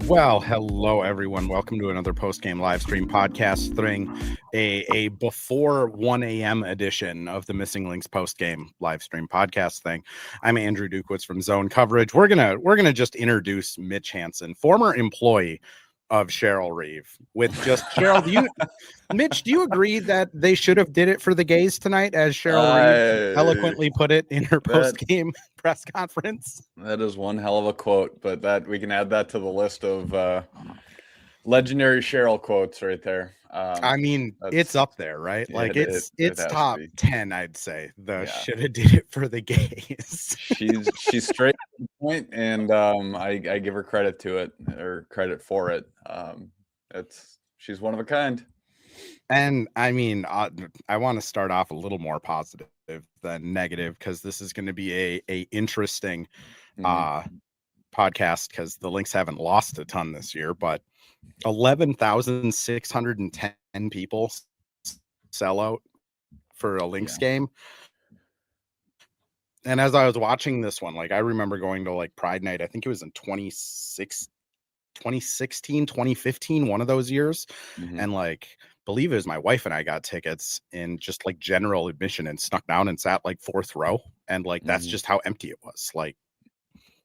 Well, hello everyone. Welcome to another post-game live stream podcast thing, a before 1 a.m. edition of the Missing Lynx post-game live stream podcast thing. I'm Andrew Dukowitz from Zone Coverage. We're gonna just introduce Mitch Hansen, former employee of Cheryl Reeve. With just Cheryl, Mitch, do you agree that they should have did it for the gays tonight, as Cheryl Reeve eloquently put it in her post-game press conference? That is one hell of a quote, but that we can add that to the list of legendary Cheryl quotes right there. I mean, it's up there, right? Like it's top 10, I'd say. Should have did it for the gays. she's straight to the point, and I give her credit for it. She's one of a kind. And I mean, I want to start off a little more positive than negative, because this is going to be a interesting podcast, because the Lynx haven't lost a ton this year, but 11,610 people sell out for a Lynx game. And as I was watching this one, like I remember going to like Pride Night, I think it was in 2016, 2015, one of those years. And like, believe it was my wife and I got tickets in just like general admission and snuck down and sat like fourth row. And like, that's just how empty it was. Like,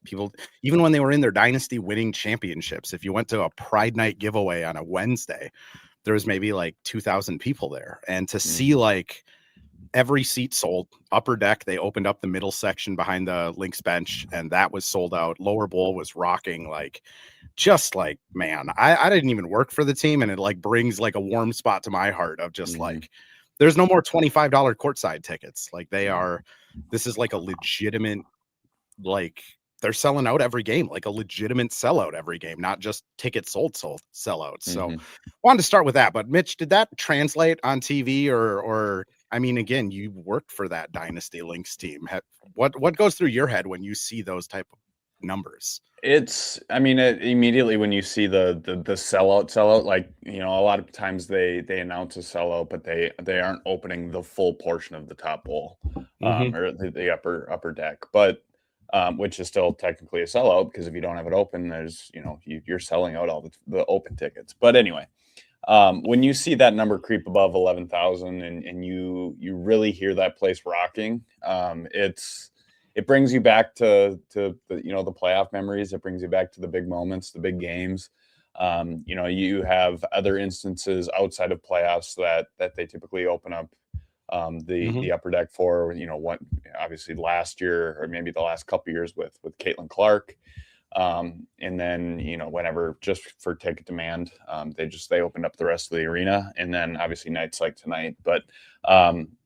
people, even when they were in their dynasty winning championships, if you went to a Pride Night giveaway on a Wednesday, there was maybe like 2,000 people there. And to see like every seat sold, upper deck, they opened up the middle section behind the Lynx bench, and that was sold out. Lower bowl was rocking. Like, just like, man, I didn't even work for the team, and it like brings like a warm spot to my heart of just like, there's no more $25 courtside tickets. Like this is like a legitimate, like, they're selling out every game, like a legitimate sellout every game, not just tickets sold sellouts. So wanted to start with that. But Mitch, did that translate on TV or I mean, again, you worked for that Dynasty Lynx team. What goes through your head when you see those type of numbers? Immediately when you see the sellout, like, you know, a lot of times they announce a sellout, but they aren't opening the full portion of the top bowl or the upper deck. But which is still technically a sellout, because if you don't have it open, there's, you know, you're selling out all the open tickets. But anyway, when you see that number creep above 11,000 and you really hear that place rocking, it brings you back to the, you know, the playoff memories. It brings you back to the big moments, the big games. You know, you have other instances outside of playoffs that they typically open up the upper deck for, you know, what, obviously last year or maybe the last couple of years with Caitlin Clark. And then, you know, whenever, just for ticket demand, they opened up the rest of the arena, and then obviously nights like tonight. But,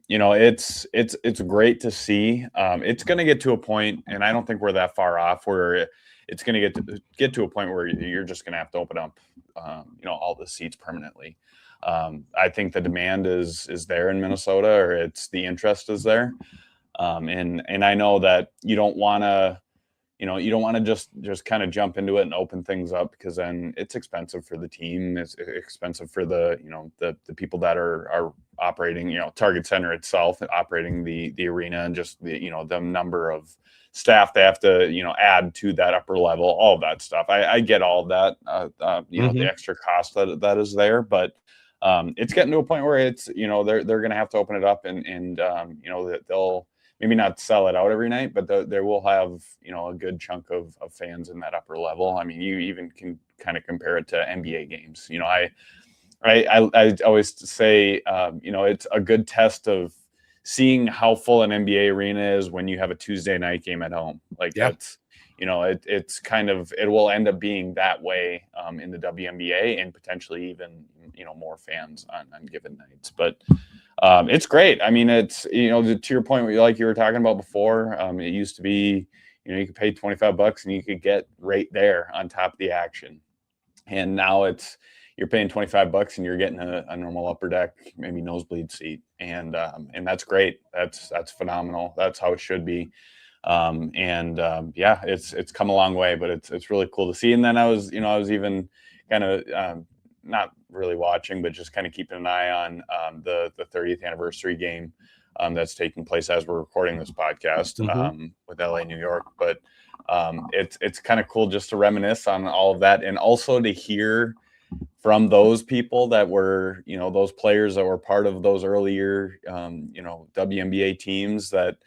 you know, it's great to see. It's going to get to a point, and I don't think we're that far off, where it's going to get to a point where you're just going to have to open up, you know, all the seats permanently. I think the demand is there in Minnesota, or the interest is there. And I know that you don't want to just kind of jump into it and open things up, because then it's expensive for the team. It's expensive for the, you know, the people that are operating, you know, Target Center itself, operating the arena, and just the, you know, the number of staff they have to, you know, add to that upper level, all of that stuff. I get all of that, you know, the extra cost that is there, but it's getting to a point where it's, you know, they're going to have to open it up, and you know, that they'll maybe not sell it out every night, but they will have, you know, a good chunk of fans in that upper level. I mean, you even can kind of compare it to NBA games. You know, I always say, you know, it's a good test of seeing how full an NBA arena is when you have a Tuesday night game at home. Like, that's, you know, it's kind of, it will end up being that way in the WNBA, and potentially even, you know, more fans on given nights. But it's great. I mean, it's, you know, to your point, like you were talking about before, it used to be, you know, you could pay $25 and you could get right there on top of the action. And now you're paying $25 and you're getting a normal upper deck, maybe nosebleed seat. And that's great. That's phenomenal. That's how it should be. Yeah, it's come a long way, but it's really cool to see. And then I was even kind of, not really watching, but just kind of keeping an eye on the 30th anniversary game that's taking place as we're recording this podcast with LA, New York. But It's kind of cool just to reminisce on all of that, and also to hear from those people that were, those players that were part of those earlier, WNBA teams that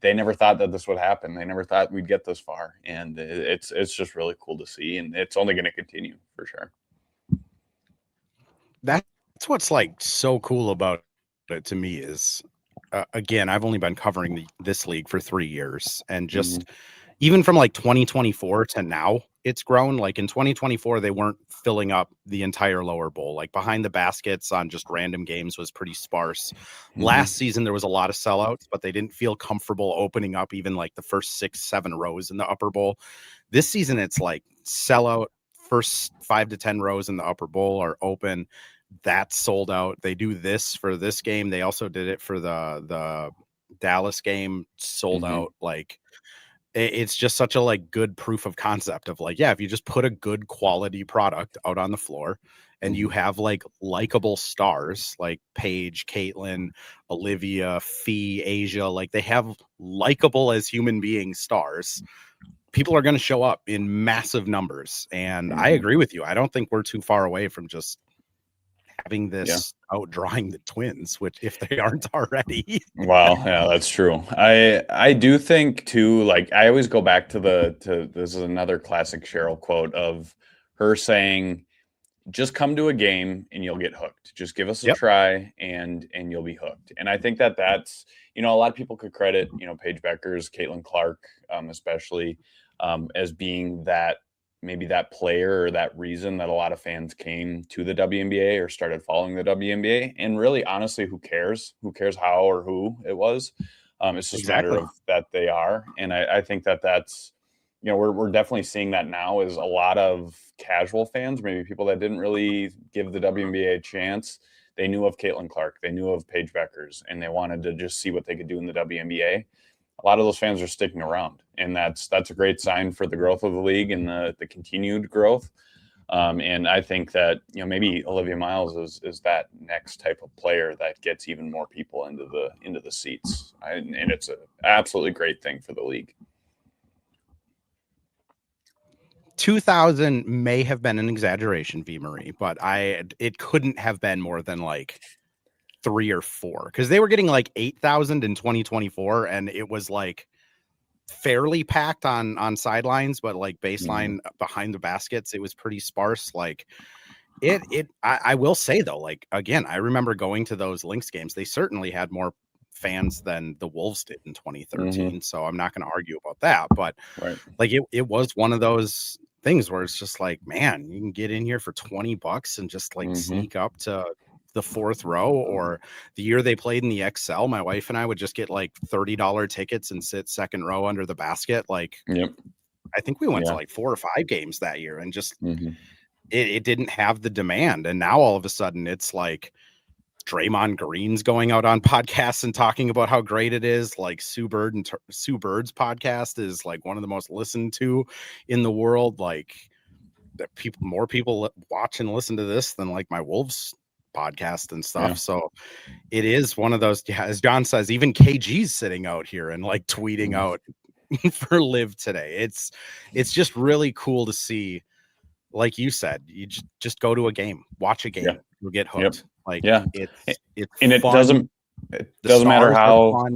they never thought that this would happen. They never thought we'd get this far. And it's just really cool to see. And it's only going to continue for sure. That's what's like so cool about it to me is, again, I've only been covering this league for 3 years, and just even from like 2024 to now, it's grown. Like in 2024, they weren't filling up the entire lower bowl. Like behind the baskets on just random games was pretty sparse. Last season, there was a lot of sellouts, but they didn't feel comfortable opening up even like the first 6-7 rows in the upper bowl. This season, it's like sellout. First 5 to 10 rows in the upper bowl are open. That's sold out. They do this for this game. They also did it for the Dallas game, sold out. Like, it's just such a like good proof of concept of like, yeah, if you just put a good quality product out on the floor and you have like likable stars like Paige, Caitlin, Olivia, Fee, Asia, like they have likable as human being stars, people are going to show up in massive numbers. And I agree with you. I don't think we're too far away from just having this outdrawing the Twins, which if they aren't already. Wow, yeah, that's true. I do think too, like I always go back to this is another classic Cheryl quote of her saying, just come to a game and you'll get hooked. Just give us a try and you'll be hooked. And I think that's, a lot of people could credit, Paige Beckers, Caitlin Clark, especially as being that, maybe that player or that reason that a lot of fans came to the WNBA or started following the WNBA. And really, honestly, who cares? Who cares how or who it was? It's just a matter of that they are. And I think that's, we're definitely seeing that now is a lot of casual fans, maybe people that didn't really give the WNBA a chance. They knew of Caitlin Clark. They knew of Paige Beckers, and they wanted to just see what they could do in the WNBA. A lot of those fans are sticking around, and that's a great sign for the growth of the league and the continued growth. And I think that, maybe Olivia Miles is that next type of player that gets even more people into the seats. And it's an absolutely great thing for the league. 2000 may have been an exaggeration, V. Marie, but it couldn't have been more than like 3 or 4, because they were getting like 8,000 in 2024, and it was like fairly packed on sidelines, but like baseline behind the baskets, it was pretty sparse. Like I will say though, like again, I remember going to those Lynx games. They certainly had more fans than the Wolves did in 2013. So I'm not going to argue about that, but like it was one of those things where it's just like, man, you can get in here for $20 and just like sneak up to the 4th row. Or the year they played in the XL, my wife and I would just get like $30 tickets and sit 2nd row under the basket. Like, I think we went to like 4 or 5 games that year, and just it didn't have the demand. And now all of a sudden it's like Draymond Green's going out on podcasts and talking about how great it is. Like Sue Bird's podcast is like one of the most listened to in the world. Like more people watch and listen to this than like my Wolves podcast and stuff. So it is one of those, as John says, even KG's sitting out here and like tweeting out for Live today. It's just really cool to see. Like you said, you just go to a game, watch a game, you'll get hooked. Like it's and it fun. doesn't matter how.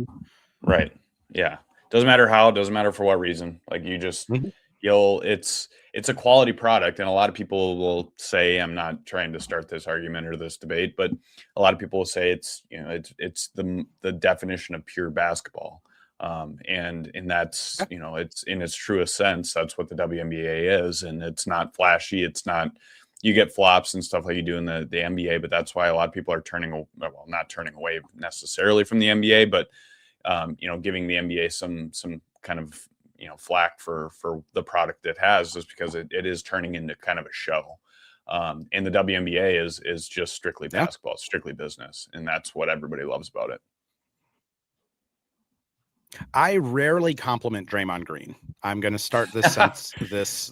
Right. Yeah. Doesn't matter how, doesn't matter for what reason. Like you just it's a quality product. And a lot of people will say, I'm not trying to start this argument or this debate, but a lot of people will say it's the definition of pure basketball. And that's, it's in its truest sense, that's what the WNBA is. And it's not flashy. It's not, you get flops and stuff like you do in the NBA, but that's why a lot of people are not turning away necessarily from the NBA, but, giving the NBA some kind of, flack for the product it has, is because it is turning into kind of a show. And the WNBA is just strictly basketball, it's strictly business. And that's what everybody loves about it. I rarely compliment Draymond Green. I'm going to start this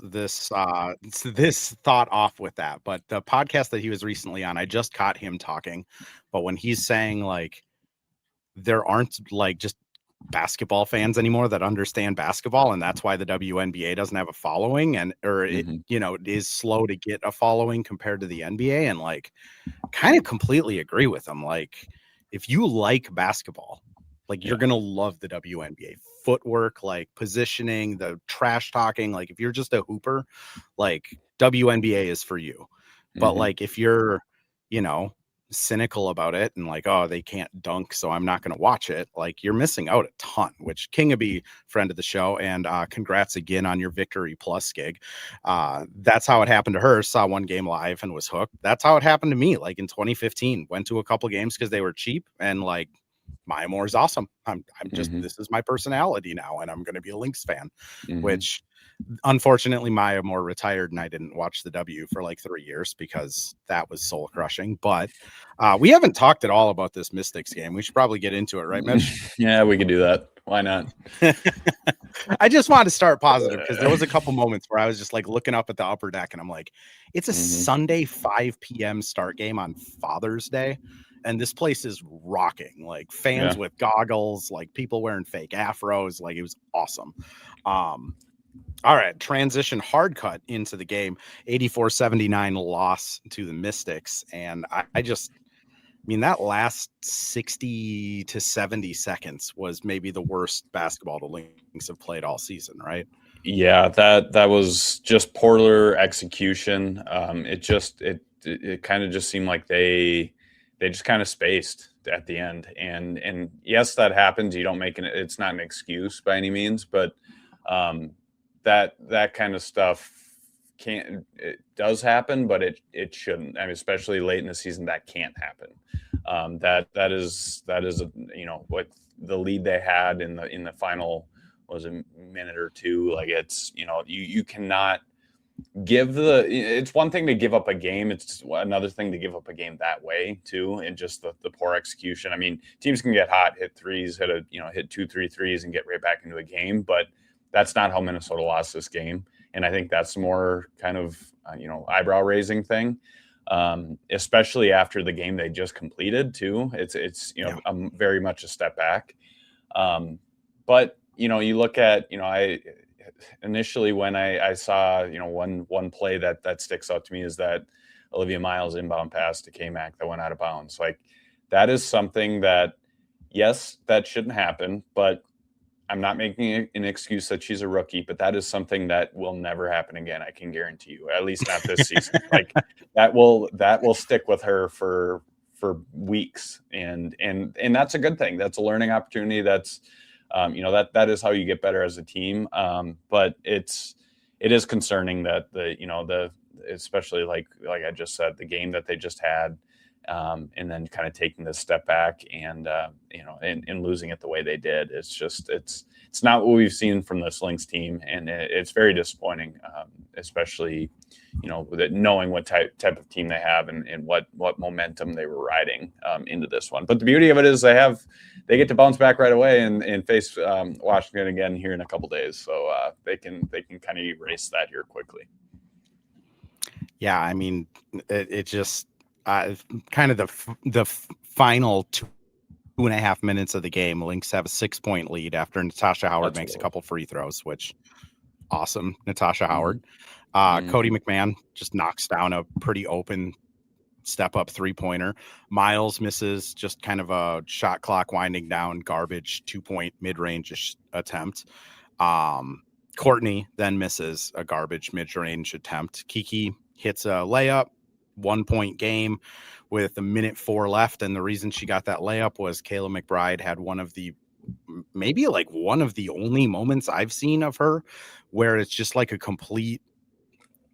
this thought off with that. But the podcast that he was recently on, I just caught him talking. But when he's saying like there aren't like just basketball fans anymore that understand basketball, and that's why the WNBA doesn't have a following, it is slow to get a following compared to the NBA. And like, kind of completely agree with them. Like, if you like basketball, like you're gonna love the WNBA. Footwork, like positioning, the trash talking. Like, if you're just a hooper, like WNBA is for you. But like, if you're, cynical about it and like, oh, they can't dunk, so I'm not going to watch it, like, you're missing out a ton. Which Kingaby, friend of the show, and congrats again on your Victory Plus gig. That's how it happened to her. Saw one game live and was hooked. That's how it happened to me. Like in 2015, went to a couple games because they were cheap, and like, Maya Moore's awesome. I'm just this is my personality now, and I'm going to be a Lynx fan. Which unfortunately Maya Moore retired, and I didn't watch the W for like 3 years because that was soul crushing. But we haven't talked at all about this Mystics game. We should probably get into it, right, Mitch? Yeah, we could do that. Why not? I just wanted to start positive because there was a couple moments where I was just like looking up at the upper deck and I'm like, it's a Sunday 5 p.m. start game on Father's Day. And this place is rocking, like fans with goggles, like people wearing fake afros. Like, it was awesome. All right, transition hard cut into the game. 84-79 loss to the Mystics. And I mean, that last 60 to 70 seconds was maybe the worst basketball the Lynx have played all season, right? Yeah, that was just poor execution. It kind of just seemed like they just kind of spaced at the end. And yes, that happens. You don't make it's not an excuse by any means, but that kind of stuff it does happen, but it shouldn't. I mean, especially late in the season, that can't happen. That is what the lead they had in the final was a minute or two. Like, it's, you cannot it's one thing to give up a game. It's another thing to give up a game that way too. And just the poor execution. I mean, teams can get hot, hit threes, hit 2-3 threes and get right back into a game, but that's not how Minnesota lost this game. And I think that's more kind of, eyebrow raising thing, especially after the game they just completed too. It's very much a step back. But, you look at, initially when I saw, one play that sticks out to me is that Olivia Miles inbound pass to K-Mac that went out of bounds. Like, that is something that, yes, that shouldn't happen, but I'm not making an excuse that she's a rookie, but that is something that will never happen again. I can guarantee you, at least not this season. Like, that will stick with her for weeks. And that's a good thing. That's a learning opportunity. That's, that is how you get better as a team. But it is concerning that especially like I just said, the game that they just had, and then kind of taking this step back and losing it the way they did. It's just, it's not what we've seen from this Lynx team. And it's very disappointing, especially, knowing what type of team they have and what momentum they were riding into this one. But the beauty of it is they get to bounce back right away and face Washington again here in a couple days. So they can kind of erase that here quickly. Yeah, I mean, it just kind of the final 2.5 minutes of the game, Lynx have a 6-point lead after Natasha Howard makes a couple free throws, which awesome. Natasha Howard. Cody McMahon just knocks down a pretty open step up 3-pointer. Miles misses just kind of a shot clock winding down garbage 2-point mid-range attempt. Courtney then misses a garbage mid-range attempt. Kiki hits a layup, 1-point game with 1:04 left. And the reason she got that layup was Kayla McBride had one of the only moments I've seen of her where it's just like a complete,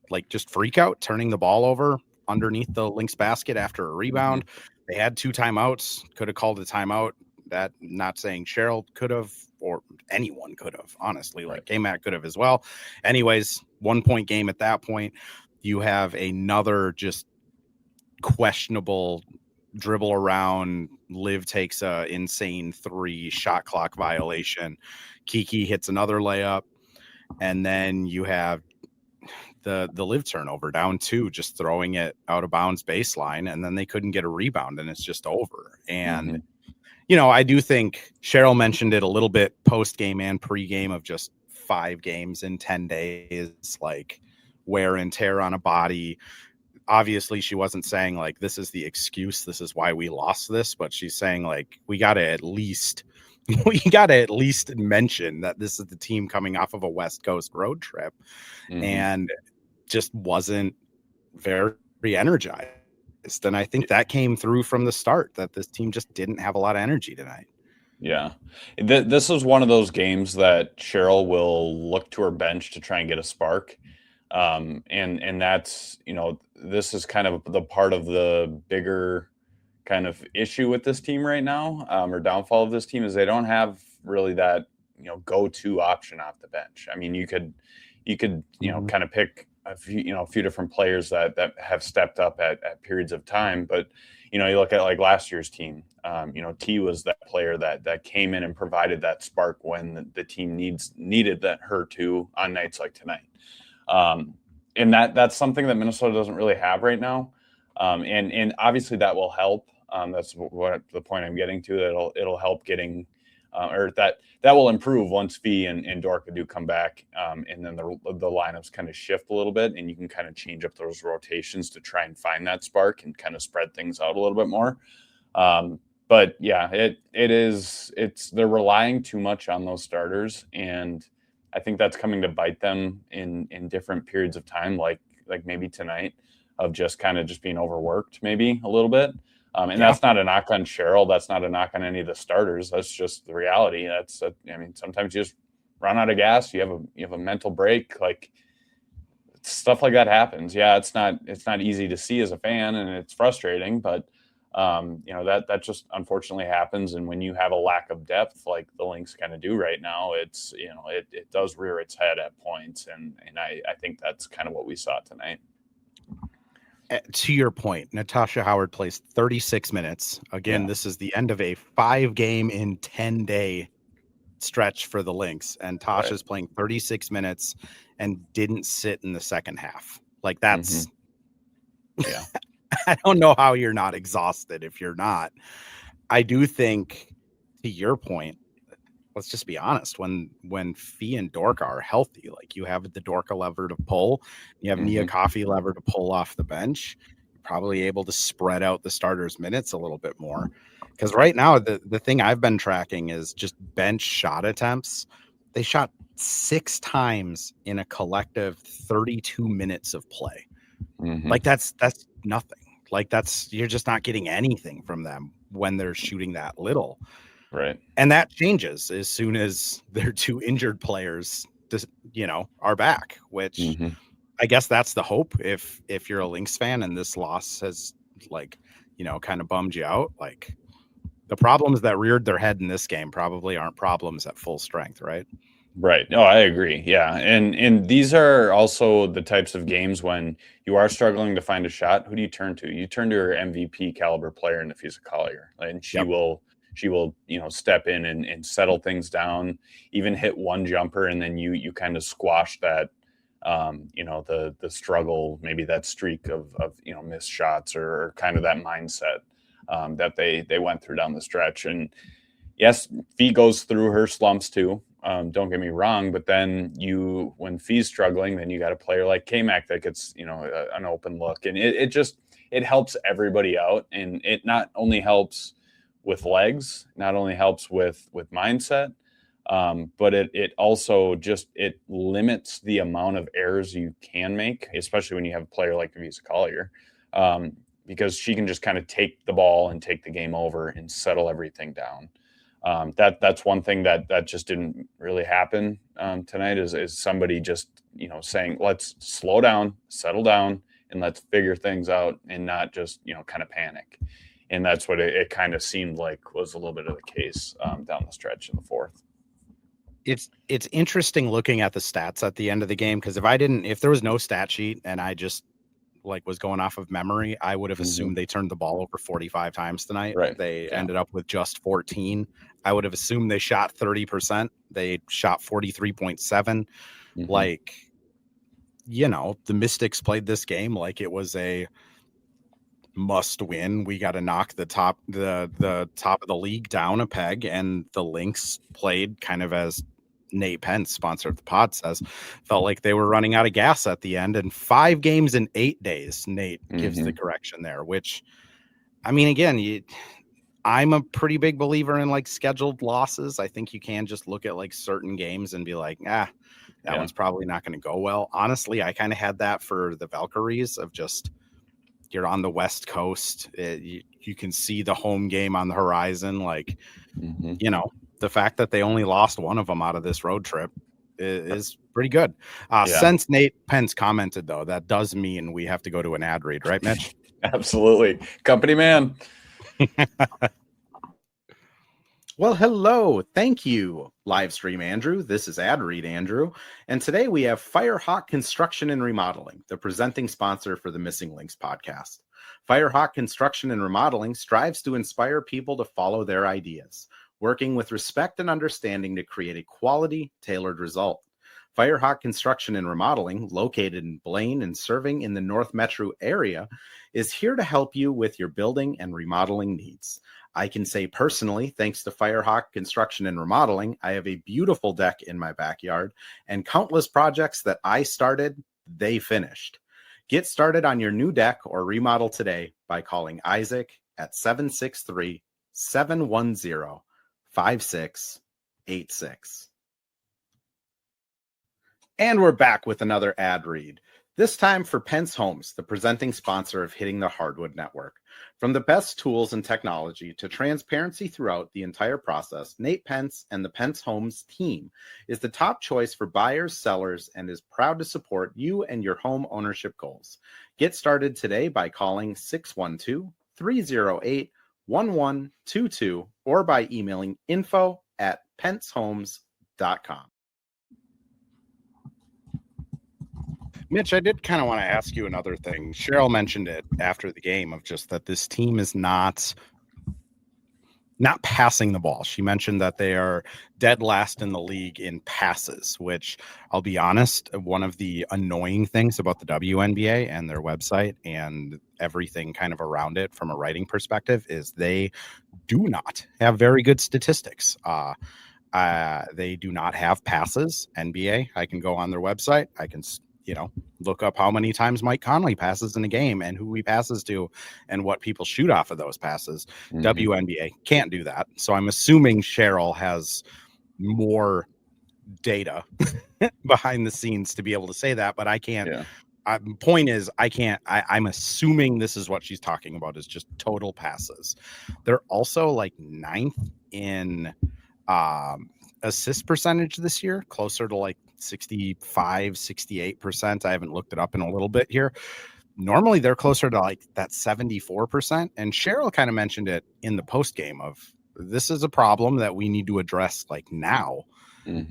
like, just freak out, turning the ball over underneath the Lynx basket after a rebound. They had 2 timeouts, could have called a timeout. That, not saying Cheryl could have or anyone could have, honestly, like K-Mac could have as well. Anyways, 1-point game at that point. You have another just questionable dribble around. Liv takes a insane 3 shot clock violation. Kiki hits another layup. And then you have the Liv turnover down 2, just throwing it out of bounds baseline. And then they couldn't get a rebound and it's just over. And I do think Cheryl mentioned it a little bit post-game and pre-game of just 5 games in 10 days, like wear and tear on a body. Obviously, she wasn't saying like, this is the excuse, this is why we lost this, but she's saying like, we got to at least mention that this is the team coming off of a West Coast road trip and just wasn't very energized. And I think that came through from the start, that this team just didn't have a lot of energy tonight. Yeah. This is one of those games that Cheryl will look to her bench to try and get a spark. And that's, this is kind of the part of the bigger kind of issue with this team right now, or downfall of this team, is they don't have really that, go-to option off the bench. I mean, you could, kind of pick a few different players that have stepped up at periods of time, but you look at like last year's team. T was that player that came in and provided that spark when the team needed her to on nights like tonight. And that's something that Minnesota doesn't really have right now. And obviously that will help. That's what the point I'm getting to. It'll help getting, or that will improve once Fee and Dorka do come back. And then the lineups kind of shift a little bit, and you can kind of change up those rotations to try and find that spark and kind of spread things out a little bit more. But yeah, they're relying too much on those starters, and I think that's coming to bite them in different periods of time, like maybe tonight, of just being overworked maybe a little bit. And that's not a knock on Cheryl. That's not a knock on any of the starters. That's just the reality. Sometimes you just run out of gas. You have a mental break. Like, stuff like that happens. Yeah, it's not easy to see as a fan, and it's frustrating, but that just unfortunately happens. And when you have a lack of depth like the Lynx kind of do right now, it does rear its head at points. And I think that's kind of what we saw tonight. To your point, Natasha Howard plays 36 minutes. Again, This is the end of a 5-game in 10-day stretch for the Lynx, and Tasha's playing 36 minutes and didn't sit in the second half. Like, that's I don't know how you're not exhausted if you're not. I do think, to your point, let's just be honest, when Fee and Dorka are healthy, like, you have the Dorka lever to pull, you have Nia Coffey lever to pull off the bench, you're probably able to spread out the starters' minutes a little bit more. Because right now, the thing I've been tracking is just bench shot attempts. They shot 6 times in a collective 32 minutes of play. Like, that's nothing. Like, you're just not getting anything from them when they're shooting that little. Right. And that changes as soon as their 2 injured players, are back, which I guess that's the hope. If you're a Lynx fan and this loss has, kind of bummed you out, like, the problems that reared their head in this game probably aren't problems at full strength, right? Right. No, I agree. Yeah. And these are also the types of games when you are struggling to find a shot. Who do you turn to? You turn to your MVP caliber player in Natasha Collier, and she will, step in and settle things down, even hit one jumper. And then you kind of squash that, the struggle, maybe that streak of missed shots or kind of that mindset that they went through down the stretch. And yes, Fee goes through her slumps too. Don't get me wrong, but then when Fee's struggling, then you got a player like K-Mac that gets, an open look, and it helps everybody out. And it not only helps with legs, not only helps with mindset, but it also it limits the amount of errors you can make, especially when you have a player like Natasha Collier, because she can just kind of take the ball and take the game over and settle everything down. That's one thing that just didn't really happen tonight is somebody just, saying, let's slow down, settle down, and let's figure things out and not just, kind of panic. And that's what it kind of seemed like was a little bit of the case down the stretch in the fourth. It's interesting looking at the stats at the end of the game, because if there was no stat sheet and I just was going off of memory, I would have assumed they turned the ball over 45 times tonight. Right. They ended up with just 14. I would have assumed they shot 30%. They shot 43.7. The Mystics played this game like it was a must win. We got to knock the top of the league down a peg, and the Lynx played kind of as Nate Pence, sponsor of the pod, says, felt like they were running out of gas at the end. And 5 games in 8 days, Nate gives the correction there, which, I mean, again, I'm a pretty big believer in like scheduled losses. I think you can just look at like certain games and be like, that one's probably not going to go well. Honestly, I kind of had that for the Valkyries of just, you're on the West Coast. You can see the home game on the horizon. Like, you know, the fact that they only lost one of them out of this road trip is pretty good. Since Nate Pence commented, though, that does mean we have to go to an ad read, right, Mitch? Absolutely. Company man. Well, hello. Thank you, Livestream Andrew. This is Ad Read Andrew. And today we have Firehawk Construction and Remodeling, the presenting sponsor for the Missing Links podcast. Firehawk Construction and Remodeling strives to inspire people to follow their ideas, working with respect and understanding to create a quality, tailored result. Firehawk Construction and Remodeling, located in Blaine and serving in the North Metro area, is here to help you with your building and remodeling needs. I can say personally, thanks to Firehawk Construction and Remodeling, I have a beautiful deck in my backyard and countless projects that I started, they finished. Get started on your new deck or remodel today by calling Isaac at 763-710-5686. And we're back with another ad read. This time for Pence Homes, the presenting sponsor of Hitting the Hardwood Network. From the best tools and technology to transparency throughout the entire process, Nate Pence and the Pence Homes team is the top choice for buyers, sellers, and is proud to support you and your home ownership goals. Get started today by calling 612-308-1122 or by emailing info@pencehomes.com. Mitch, I did kind of want to ask you another thing. Cheryl mentioned it after the game of just that this team is not passing the ball. She mentioned that they are dead last in the league in passes, which I'll be honest, one of the annoying things about the WNBA and their website and everything kind of around it from a writing perspective is they do not have very good statistics. They do not have passes. NBA, I can go on their website. I can look up how many times Mike Conley passes in a game and who he passes to and what people shoot off of those passes. WNBA can't do that. So I'm assuming Cheryl has more data behind the scenes to be able to say that, but I can't. Point is, I can't. I'm assuming this is what she's talking about is just total passes. They're also like 9th in assist percentage this year, closer to like 65-68%. I haven't looked it up in a little bit here. Normally they're closer to like that 74%. And Cheryl kind of mentioned it in the post game of this is a problem that we need to address like now.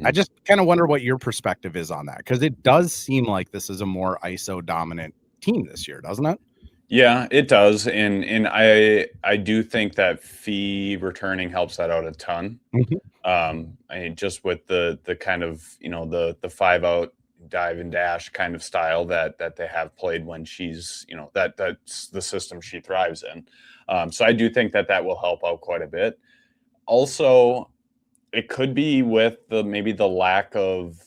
I just kind of wonder what your perspective is on that, because it does seem like this is a more ISO dominant team this year, doesn't it? Yeah, it does. And I do think that fee returning helps that out a ton. I mean, just with the kind of, the 5-out dive and dash kind of style that they have played when she's, that's the system she thrives in. So I do think that will help out quite a bit. Also, it could be with maybe the lack of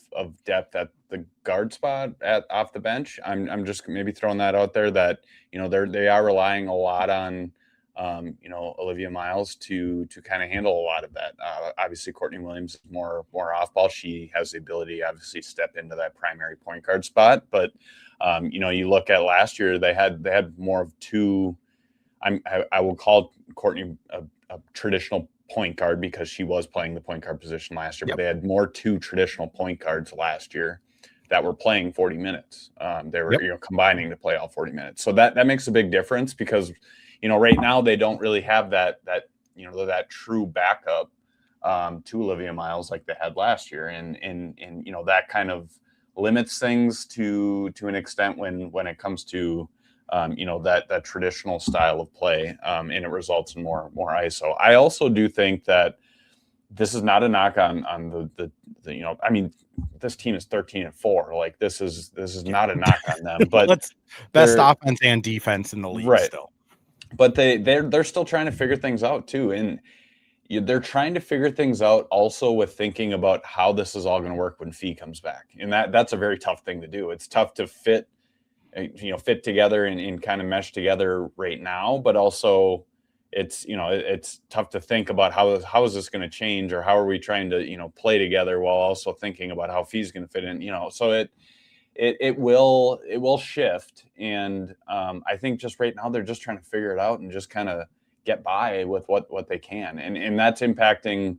depth at the guard spot off the bench. I'm just maybe throwing that out there that, they are relying a lot on, Olivia Miles to kind of handle a lot of that. Obviously, Courtney Williams is more off ball. She has the ability to obviously step into that primary point guard spot. But, you look at last year, they had more of two. I will call Courtney a traditional point guard because she was playing the point guard position last year, but they had more 2 traditional point guards last year that were playing 40 minutes. They were combining to play all 40 minutes. So that makes a big difference because, right now they don't really have that true backup to Olivia Miles like they had last year. And that kind of limits things to an extent when it comes to that traditional style of play, and it results in more ISO. I also do think that this is not a knock on the I mean, this team is 13-4. Like this is not a knock on them, but best offense and defense in the league still. but they're still trying to figure things out too, and they're trying to figure things out also with thinking about how this is all going to work when Fee comes back, and that's a very tough thing to do. It's tough to fit together and kind of mesh together right now, but also it's tough to think about how is this going to change, or how are we trying to play together while also thinking about how Fee's going to fit in. So it will shift, and I think just right now they're just trying to figure it out and just kind of get by with what they can, and that's impacting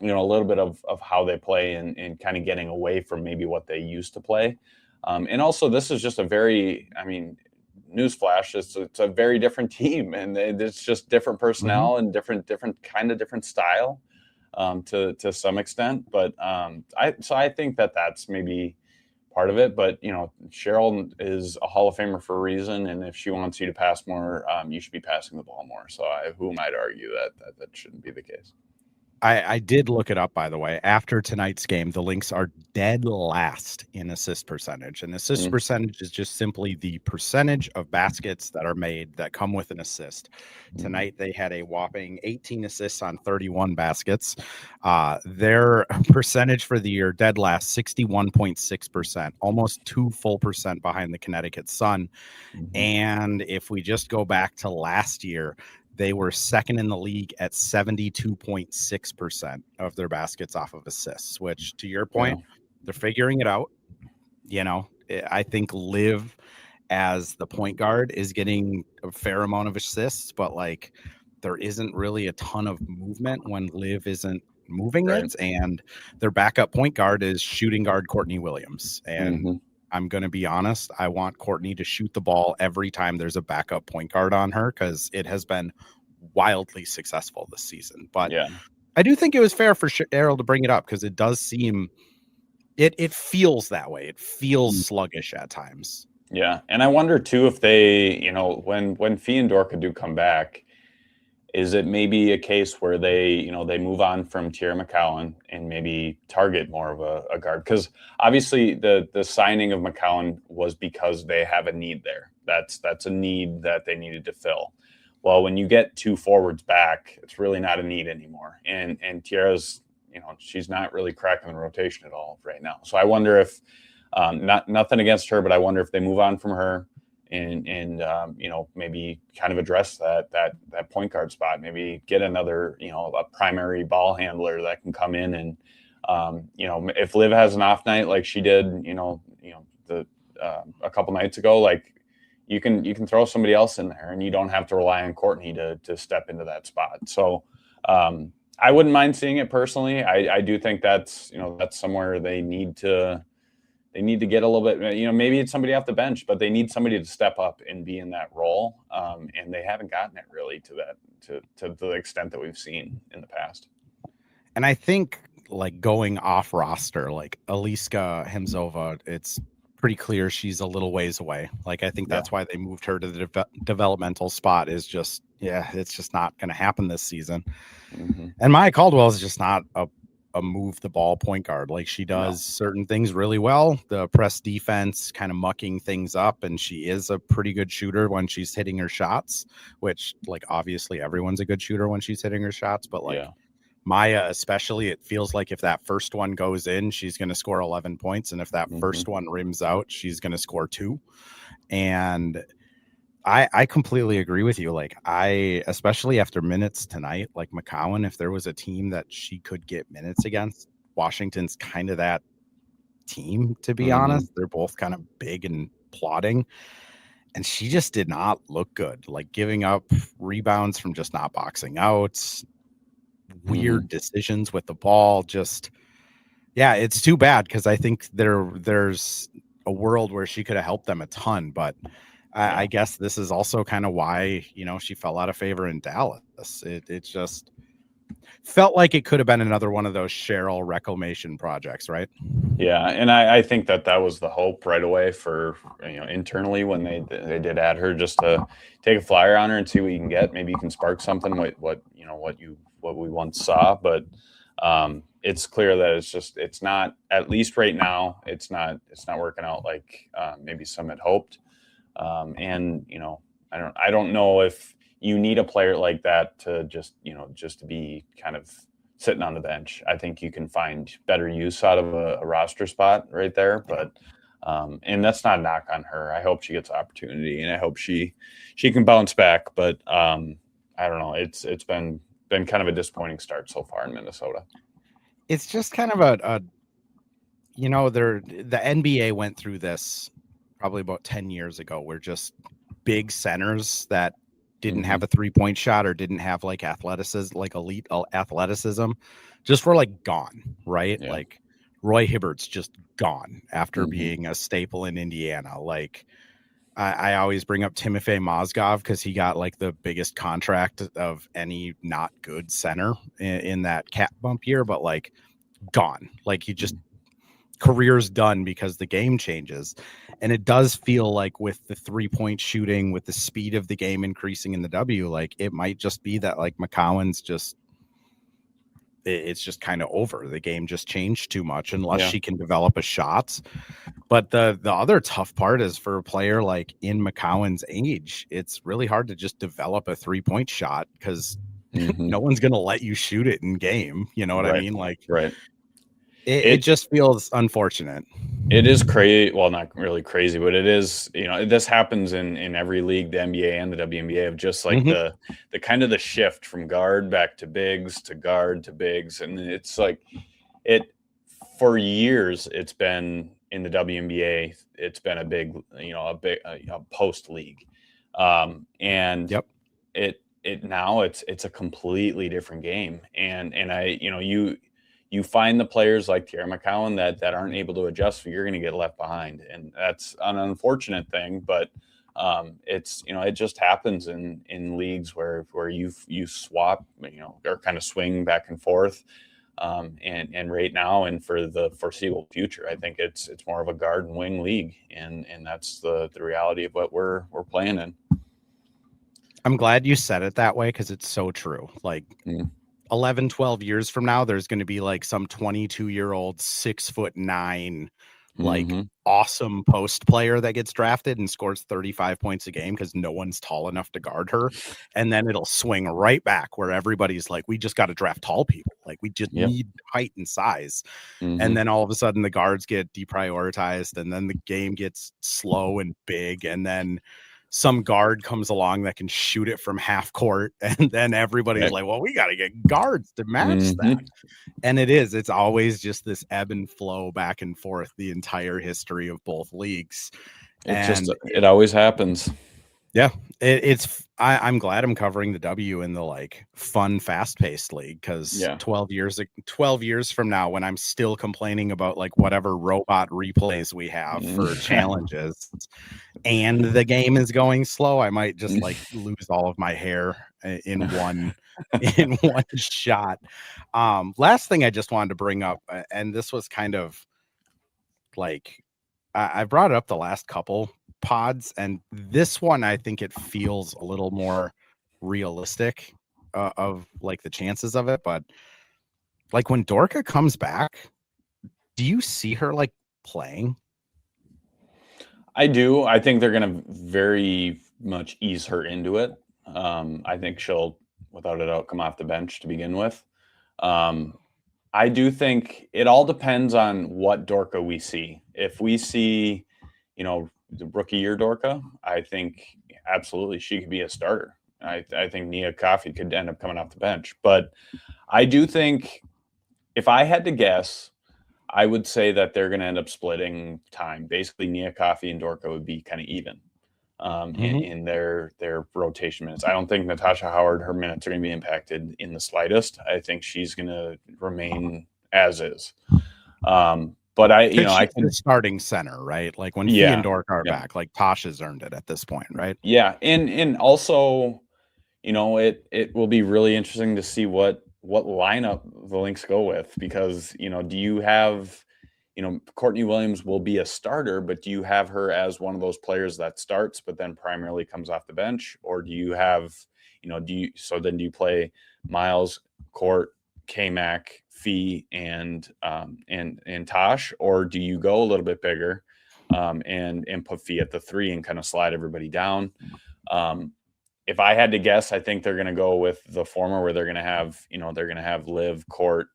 a little bit of how they play, and kind of getting away from maybe what they used to play. And also, this is just newsflash, it's a very different team, and it's just different personnel and different style to some extent. But I think that's maybe part of it. But Cheryl is a Hall of Famer for a reason, and if she wants you to pass more, you should be passing the ball more. So who am I to argue that shouldn't be the case? I did look it up, by the way. After tonight's game, the Lynx are dead last in assist percentage. And assist percentage is just simply the percentage of baskets that are made that come with an assist. Tonight, they had a whopping 18 assists on 31 baskets. Their percentage for the year, dead last, 61.6%, almost 2 full percent behind the Connecticut Sun. And if we just go back to last year, they were second in the league at 72.6% of their baskets off of assists, which, to your point, they're figuring it out. I think Liv as the point guard is getting a fair amount of assists, but there isn't really a ton of movement when Liv isn't moving it. And their backup point guard is shooting guard Courtney Williams. And I'm going to be honest, I want Courtney to shoot the ball every time there's a backup point guard on her, because it has been wildly successful this season. But I do think it was fair for Cheryl to bring it up, because it does seem, it feels that way. It feels sluggish at times. Yeah. And I wonder too, if they, when Fee and Dorka do come back, is it maybe a case where they move on from Tierra McCowan and maybe target more of a guard? Because obviously the signing of McCowan was because they have a need there. That's a need that they needed to fill. Well, when you get 2 forwards back, it's really not a need anymore. And Tierra's, she's not really cracking the rotation at all right now. So I wonder if, nothing against her, but I wonder if they move on from her and maybe kind of address that point guard spot, maybe get another, a primary ball handler that can come in and, if Liv has an off night like she did, a couple nights ago, you can throw somebody else in there, and you don't have to rely on Courtney to step into that spot. So I wouldn't mind seeing it personally. I do think that's somewhere they need to get a little bit, maybe it's somebody off the bench, but they need somebody to step up and be in that role. And they haven't gotten it really to the extent that we've seen in the past. And I think going off roster, Aliska Hemzova, it's pretty clear she's a little ways away. I think that's why they moved her to the developmental spot, is just, it's just not going to happen this season. And Maya Caldwell is just not a move the ball point guard. She does certain things really well, the press defense, kind of mucking things up, and she is a pretty good shooter when she's hitting her shots, which obviously everyone's a good shooter when she's hitting her shots, but Maya especially, it feels like if that first one goes in, she's going to score 11 points, and if that first one rims out, she's going to score 2. And I completely agree with you. Especially after minutes tonight, McCowan, if there was a team that she could get minutes against, Washington's kind of that team, to be honest. They're both kind of big and plodding, and she just did not look good. Giving up rebounds from just not boxing out, weird decisions with the ball. Just, it's too bad, because I think there's a world where she could have helped them a ton, but I guess this is also kind of why, she fell out of favor in Dallas. It just felt like it could have been another one of those Cheryl reclamation projects, right? Yeah, and I think that was the hope right away for, internally when they did add her, just to take a flyer on her and see what you can get. Maybe you can spark something what we once saw, but it's clear that it's not, at least right now, it's not working out like maybe some had hoped. And I don't know if you need a player like that to just to be kind of sitting on the bench. I think you can find better use out of a roster spot right there, but and that's not a knock on her. I hope she gets opportunity, and I hope she can bounce back. But I don't know. It's been kind of a disappointing start so far in Minnesota. It's just kind of the NBA went through this probably about 10 years ago, where just big centers that didn't have a 3-point shot or didn't have like athleticism, like elite athleticism, just were like gone, right? Yeah. Like Roy Hibbert's just gone after being a staple in Indiana. Like I always bring up Timofey Mozgov because he got like the biggest contract of any not good center in that cap bump year, but like gone. Like he just career's done because the game changes. And it does feel like with the 3-point shooting, with the speed of the game increasing in the W, like it might just be that like McCowan's just, it's just kind of over. The game just changed too much unless she can develop a shot. But the other tough part is for a player like in McCowan's age, it's really hard to just develop a 3-point shot because no one's going to let you shoot it in game. You know what I mean? Like, it just feels unfortunate. It is crazy. Well, not really crazy, but it is, this happens in every league, the NBA and the WNBA, of just like the kind of the shift from guard back to bigs to guard to bigs. And it's like for years, it's been in the WNBA, it's been a big, a post league. And now it's a completely different game. And you find the players like Tierra McCowan that aren't able to adjust, so you're going to get left behind. And that's an unfortunate thing, but it's, it just happens in leagues where you swap, or kind of swing back and forth. And right now, and for the foreseeable future, I think it's more of a guard and wing league. And that's the reality of what we're playing in. I'm glad you said it that way, because it's so true. Like 11, 12 years from now, there's going to be like some 22-year-old 6'9", like awesome post player that gets drafted and scores 35 points a game because no one's tall enough to guard her. And then it'll swing right back where everybody's like, we just got to draft tall people. Like we just need height and size. And then all of a sudden the guards get deprioritized, and then the game gets slow and big. And then some guard comes along that can shoot it from half court, and then everybody's like, well, we got to get guards to match that. And it's always just this ebb and flow back and forth the entire history of both leagues. It always happens. Yeah, I'm glad I'm covering the W in the like fun, fast-paced league, because 12 years from now, when I'm still complaining about like whatever robot replays we have for challenges, and the game is going slow, I might just like lose all of my hair in one shot. Last thing I just wanted to bring up, and this was kind of like I brought it up the last couple pods, and this one I think it feels a little more realistic of like the chances of it. But like when Dorka comes back, do you see her like playing? I do. I think they're going to very much ease her into it. I think she'll, without a doubt, come off the bench to begin with. I do think it all depends on what Dorka we see. If we see, the rookie year Dorka, I think absolutely she could be a starter. I think Nia Coffey could end up coming off the bench. But I do think, if I had to guess, I would say that they're going to end up splitting time. Basically, Nia Coffey and Dorka would be kind of even in their rotation minutes. I don't think Natasha Howard, her minutes are going to be impacted in the slightest. I think she's going to remain as is. But I can the starting center, right? Like when Fee and Dorka are back, like Tasha's earned it at this point, right? Yeah, and also, it will be really interesting to see what lineup the Lynx go with, because do you have, Courtney Williams will be a starter, but do you have her as one of those players that starts but then primarily comes off the bench, or do you have, do you play Miles, Court, K-Mac, Fee, and Tosh, or do you go a little bit bigger and put Fee at the 3 and kind of slide everybody down? if I had to guess, I think they're going to go with the former, where they're going to have Liv, Court,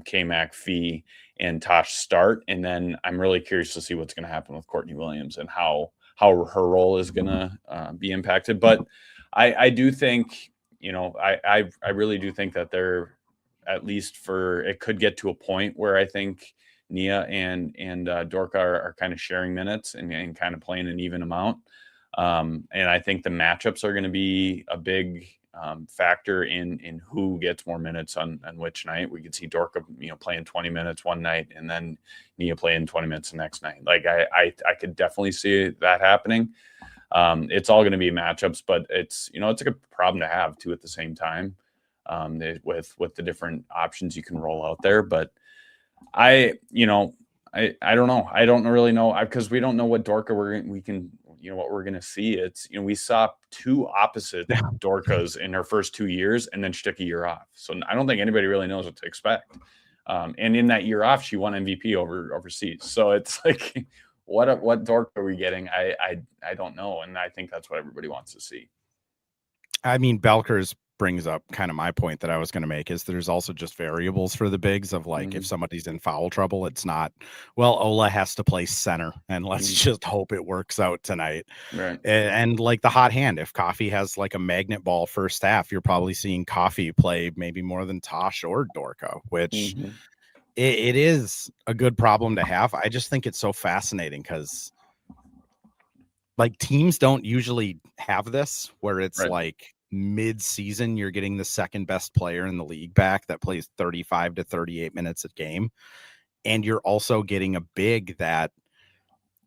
K-Mac, Fee, and Tosh start. And then I'm really curious to see what's going to happen with Courtney Williams and how her role is going to be impacted. But I do think, I really do think that they're, at least it could get to a point where I think Nia and Dorka are kind of sharing minutes and kind of playing an even amount. And I think the matchups are going to be a big factor in who gets more minutes on which night. We could see Dorka, playing 20 minutes one night and then Nia playing 20 minutes the next night. Like I could definitely see that happening. It's all going to be matchups, but it's a good problem to have too at the same time, with the different options you can roll out there. But I don't know. I don't really know, because we don't know what Dorka what we're going to see. It's, we saw two opposite Dorkas in her first 2 years, and then she took a year off. So I don't think anybody really knows what to expect. And in that year off, she won MVP overseas. So it's like, what Dorka are we getting? I don't know. And I think that's what everybody wants to see. I mean, Belkers brings up kind of my point that I was going to make, is there's also just variables for the bigs of like, if somebody's in foul trouble, it's not, well, Ola has to play center and let's just hope it works out tonight. Right. And like the hot hand, if Coffey has like a magnet ball first half, you're probably seeing Coffey play maybe more than Tosh or Dorka, which it is a good problem to have. I just think it's so fascinating because like teams don't usually have this where it's like mid-season you're getting the second best player in the league back that plays 35 to 38 minutes a game, and you're also getting a big that,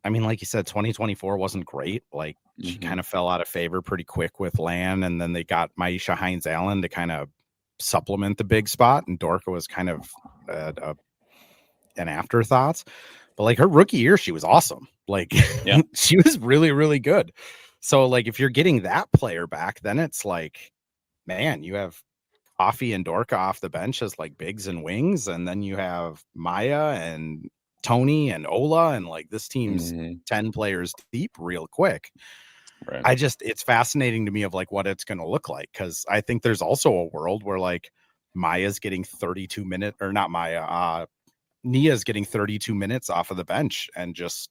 I mean, like you said, 2024 wasn't great. Like she kind of fell out of favor pretty quick with Lan, and then they got Maisha Hines-Allen to kind of supplement the big spot, and Dorka was kind of an afterthought. But like her rookie year, she was awesome. Like she was really, really good. So like if you're getting that player back, then it's like, man, you have Coffey and Dorka off the bench as like bigs and wings, and then you have Maya and Tony and Ola, and like this team's 10 players deep real quick. Right. It's fascinating to me of like what it's going to look like, because I think there's also a world where like Maya's getting 32 minutes, or not Maya, Nia's getting 32 minutes off of the bench and just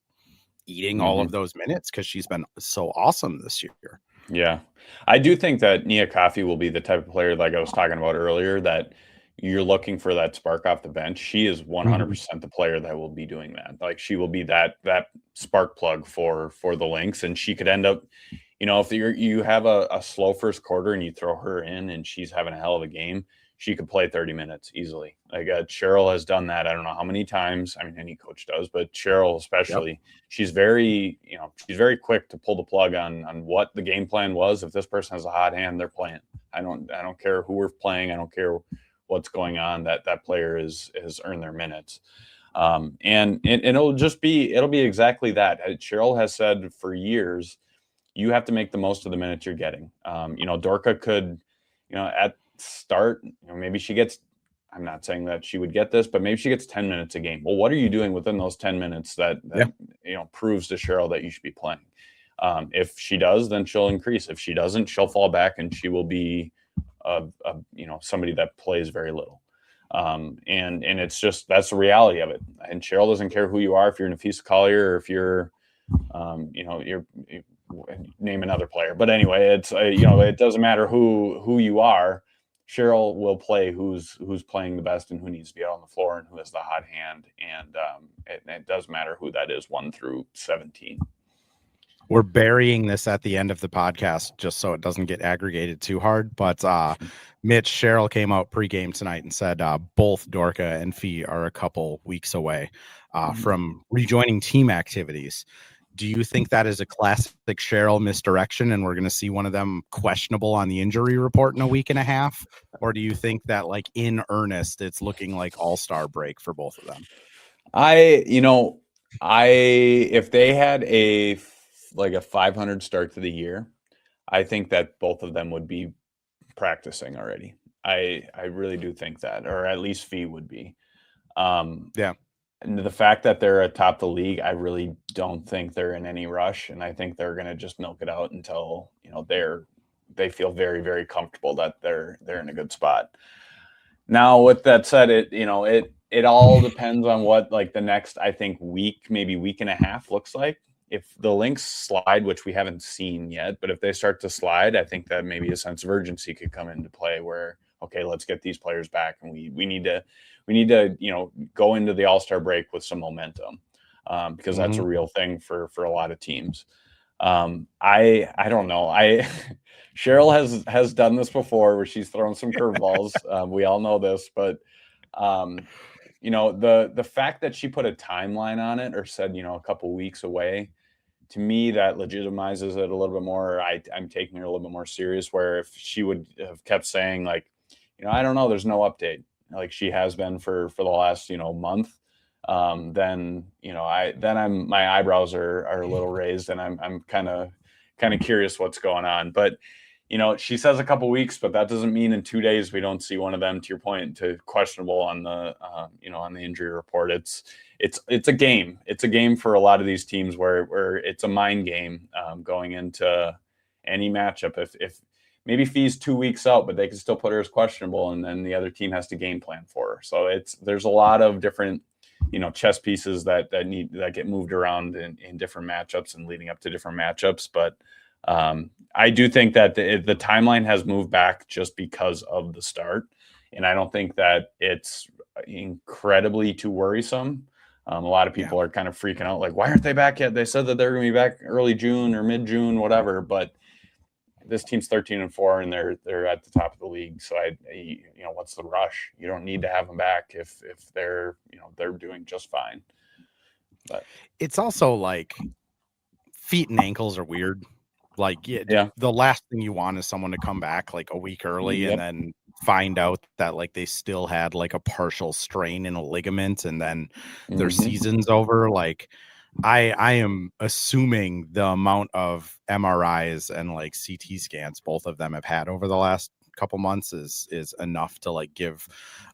eating all of those minutes because she's been so awesome this year. Yeah. I do think that Nia Coffey will be the type of player, like I was talking about earlier, that you're looking for that spark off the bench. She is 100% the player that will be doing that. Like she will be that spark plug for the Lynx, and she could end up, if you have a slow first quarter and you throw her in and she's having a hell of a game, she could play 30 minutes easily. Like Cheryl has done that. I don't know how many times. I mean, any coach does, but Cheryl especially, she's very quick to pull the plug on what the game plan was. If this person has a hot hand, they're playing. I don't care who we're playing. I don't care what's going on. That player has earned their minutes. And it'll be exactly that. Cheryl has said for years, you have to make the most of the minutes you're getting. Dorka could, at start, maybe she gets, I'm not saying that she would get this, but maybe she gets 10 minutes a game. Well, what are you doing within those 10 minutes that proves to Cheryl that you should be playing? If she does, then she'll increase. If she doesn't, she'll fall back and she will be somebody that plays very little. And it's just, that's the reality of it. And Cheryl doesn't care who you are, if you're Nafisa Collier or if you're you're name another player. But anyway, it's it doesn't matter who you are. Cheryl will play who's playing the best and who needs to be out on the floor and who has the hot hand. And it does matter who that is, 1 through 17. We're burying this at the end of the podcast just so it doesn't get aggregated too hard. But Mitch, Cheryl came out pregame tonight and said both Dorka and Fee are a couple weeks away from rejoining team activities. Do you think that is a classic Cheryl misdirection and we're going to see one of them questionable on the injury report in a week and a half? Or do you think that like in earnest, it's looking like all-star break for both of them? If they had a 500 start to the year, I think that both of them would be practicing already. I really do think that, or at least Fee would be. And the fact that they're atop the league, I really don't think they're in any rush, and I think they're going to just milk it out until they're they feel very, very comfortable that they're in a good spot. Now, with that said, it all depends on what like the next, I think, week, maybe week and a half looks like. If the Lynx slide, which we haven't seen yet, but if they start to slide, I think that maybe a sense of urgency could come into play where, okay, let's get these players back, and we need to go into the All-Star break with some momentum, because that's a real thing for a lot of teams. I don't know. Cheryl has done this before where she's thrown some curveballs. We all know this, but the fact that she put a timeline on it or said, a couple weeks away, to me, that legitimizes it a little bit more. I'm taking her a little bit more serious, where if she would have kept saying like, I don't know, there's no update, like she has been for the last, month, then my eyebrows are a little raised, and I'm kind of curious what's going on. But she says a couple weeks, but that doesn't mean in 2 days we don't see one of them, to your point, to questionable on the on the injury report. It's a game. It's a game for a lot of these teams where it's a mind game, going into any matchup. If maybe Fee's 2 weeks out, but they can still put her as questionable, and then the other team has to game plan for her. So there's a lot of different chess pieces that get moved around in different matchups and leading up to different matchups. But I do think that the timeline has moved back just because of the start, and I don't think that it's incredibly too worrisome. A lot of people are kind of freaking out, like, why aren't they back yet? They said that they're going to be back early June or mid June, whatever. But this team's 13-4, and they're at the top of the league. So what's the rush? You don't need to have them back if they're they're doing just fine. But it's also like feet and ankles are weird. Like, the last thing you want is someone to come back like a week early and then find out that like they still had like a partial strain in a ligament, and then their season's over. Like, I am assuming the amount of MRIs and like CT scans both of them have had over the last couple months is enough to like give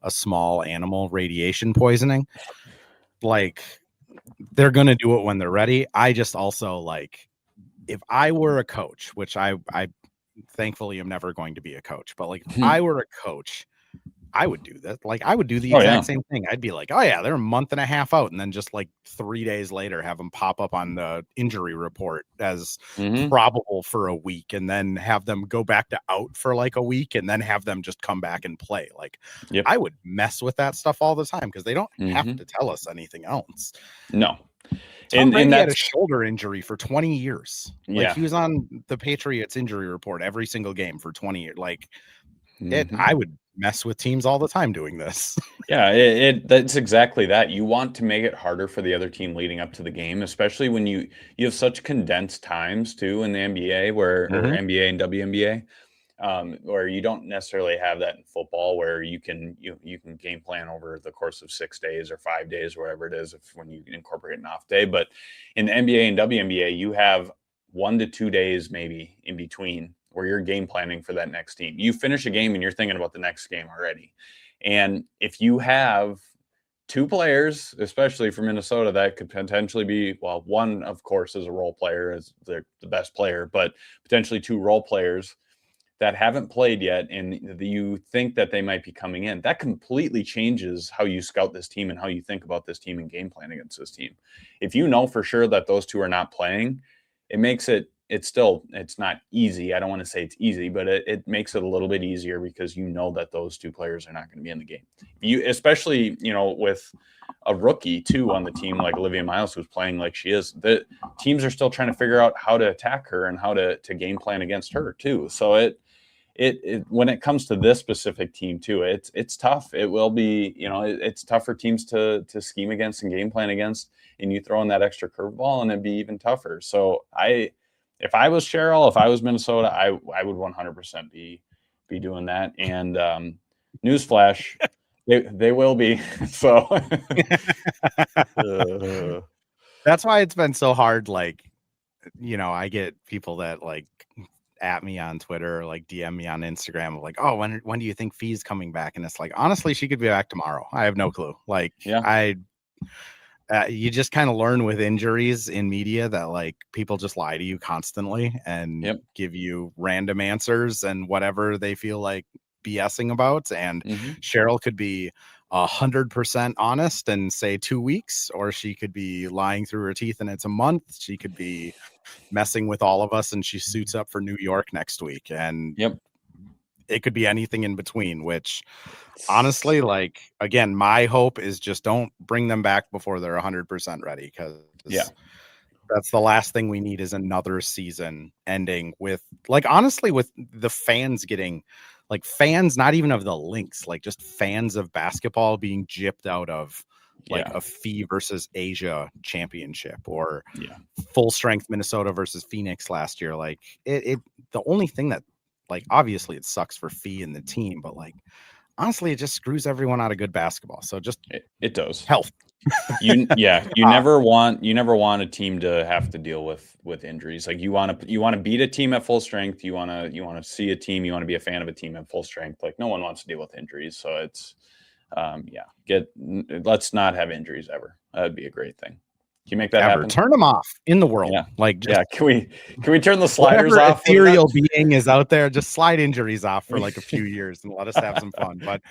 a small animal radiation poisoning. Like, they're gonna do it when they're ready. I just also, like, if I were a coach, which I thankfully am never going to be a coach, but like if I were a coach, I would do that. Like, I would do the exact same thing. I'd be like, oh yeah, they're a month and a half out, and then just like 3 days later have them pop up on the injury report as probable for a week, and then have them go back to out for like a week, and then have them just come back and play. Like, I would mess with that stuff all the time, because they don't have to tell us anything else. No. Tom Brady had a shoulder injury for 20 years. Like, he was on the Patriots injury report every single game for 20 years. Like, I would mess with teams all the time doing this. That's exactly that. You want to make it harder for the other team leading up to the game, especially when you have such condensed times too in the NBA, or NBA and WNBA, where you don't necessarily have that in football, where you can game plan over the course of 6 days or 5 days, or whatever it is, when you incorporate an off day. But in the NBA and WNBA, you have 1 to 2 days maybe in between, where you're game planning for that next team. You finish a game and you're thinking about the next game already. And if you have 2 players, especially for Minnesota, that could potentially be, well, one, of course, is a role player, as the best player, but potentially 2 role players that haven't played yet, and you think that they might be coming in, that completely changes how you scout this team and how you think about this team and game plan against this team. If you know for sure that those 2 are not playing, it makes it's not easy. I don't want to say it's easy, but it makes it a little bit easier, because you know that those 2 players are not going to be in the game. Especially, with a rookie too on the team, like Olivia Miles, who's playing like she is, the teams are still trying to figure out how to attack her and how to game plan against her too. So it when it comes to this specific team too, it's tough. It will be, it's tough for teams to scheme against and game plan against, and you throw in that extra curveball, and it'd be even tougher. So if I was Cheryl, if I was Minnesota, I would 100% be doing that. And newsflash, they will be. So that's why it's been so hard. Like, I get people that like at me on Twitter, or like DM me on Instagram of like, oh, when do you think Fee's coming back? And it's like, honestly, she could be back tomorrow. I have no clue. Like, You just kind of learn with injuries in media that like people just lie to you constantly and give you random answers and whatever they feel like BSing about. And Cheryl could be 100% honest and say 2 weeks, or she could be lying through her teeth and it's a month. She could be messing with all of us and she suits up for New York next week. And it could be anything in between, which honestly, like, again, my hope is just don't bring them back before they're 100% ready, because that's the last thing we need is another season ending with, like, honestly, with the fans getting, like, fans, not even of the Lynx, like just fans of basketball being gypped out of like a Fee versus Asia championship, or full strength Minnesota versus Phoenix last year. Like it the only thing that, like, obviously it sucks for Fee and the team, but like, honestly, it just screws everyone out of good basketball. So just it does. Health. You never want a team to have to deal with injuries. Like you want to beat a team at full strength. You want to see a team. You want to be a fan of a team at full strength. Like no one wants to deal with injuries. So it's let's not have injuries ever. That'd be a great thing. Can you make that happen? Turn them off in the world. Like, can we turn the sliders off? Ethereal being is out there. Just slide injuries off for like a few years and let us have some fun. But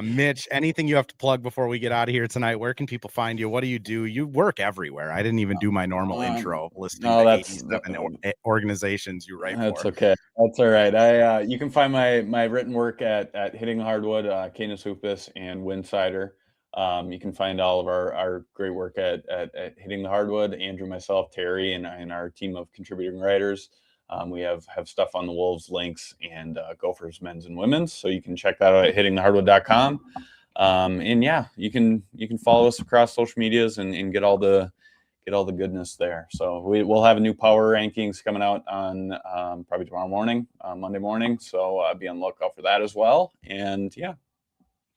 Mitch, anything you have to plug before we get out of here tonight? Where can people find you? What do? You work everywhere. I didn't even do my normal intro listing the 87 organizations you write for. That's okay. That's all right. You can find my written work at Hitting the Hardwood, Canis Hoopus, and Winsidr. You can find all of our great work at Hitting the Hardwood. Andrew, myself, Terry, and our team of contributing writers. We have stuff on the Wolves, Lynx, and Gophers men's and women's. So you can check that out at hittingthehardwood.com. And you can follow us across social medias and get all the goodness there. So we'll have a new power rankings coming out on probably tomorrow morning, Monday morning. So be on the lookout for that as well. And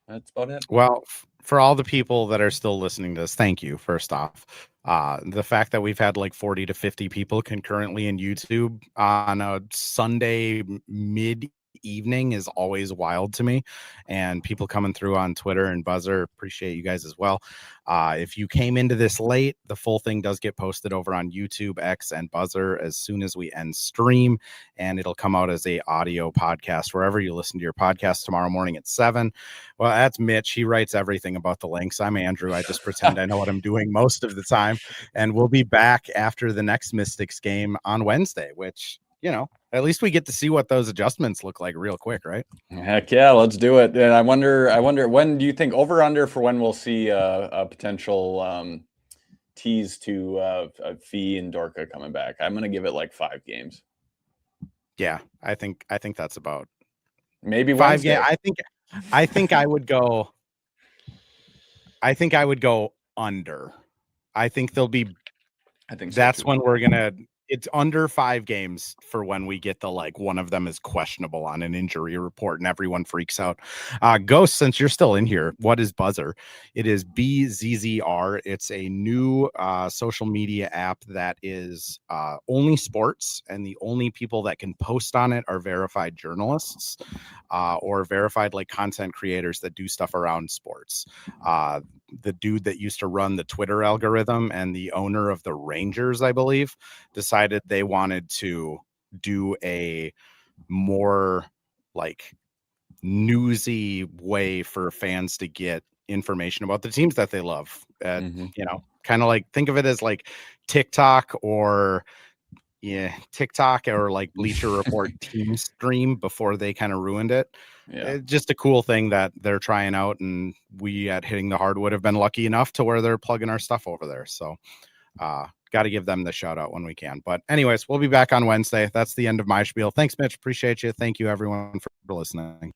that's about it. Well, for all the people that are still listening to this, thank you. First off, the fact that we've had like 40 to 50 people concurrently in YouTube on a Sunday mid evening is always wild to me, and people coming through on Twitter and Buzzer, appreciate you guys as well. If you came into this late, the full thing does get posted over on YouTube, X, and Buzzer as soon as we end stream, and it'll come out as a audio podcast wherever you listen to your podcast tomorrow morning at 7. Well, that's Mitch. He writes everything about the Lynx. I'm Andrew. I just pretend I know what I'm doing most of the time, and we'll be back after the next Mystics game on Wednesday, which, you know, at least we get to see what those adjustments look like real quick, right? Heck yeah, let's do it. And I wonder when do you think over under for when we'll see a potential tease to Fee and Dorka coming back? I'm going to give it like 5 games. Yeah, I think that's about maybe 5 games. I think I would go. I think I would go under. I think there'll be. I think so that's too. When we're gonna. It's under 5 games for when we get the, like, one of them is questionable on an injury report and everyone freaks out. Ghost, since you're still in here, what is Buzzer? It is BZZR. It's a new social media app that is only sports, and the only people that can post on it are verified journalists or verified like content creators that do stuff around sports. The dude that used to run the Twitter algorithm and the owner of the Rangers, I believe, decided they wanted to do a more like newsy way for fans to get information about the teams that they love. You know, kind of like think of it as like TikTok or like Bleacher Report Team Stream before they kind of ruined it. It's just a cool thing that they're trying out, and we at Hitting the Hardwood have been lucky enough to where they're plugging our stuff over there. So got to give them the shout out when we can. But anyways, we'll be back on Wednesday. That's the end of my spiel. Thanks, Mitch. Appreciate you. Thank you everyone for listening.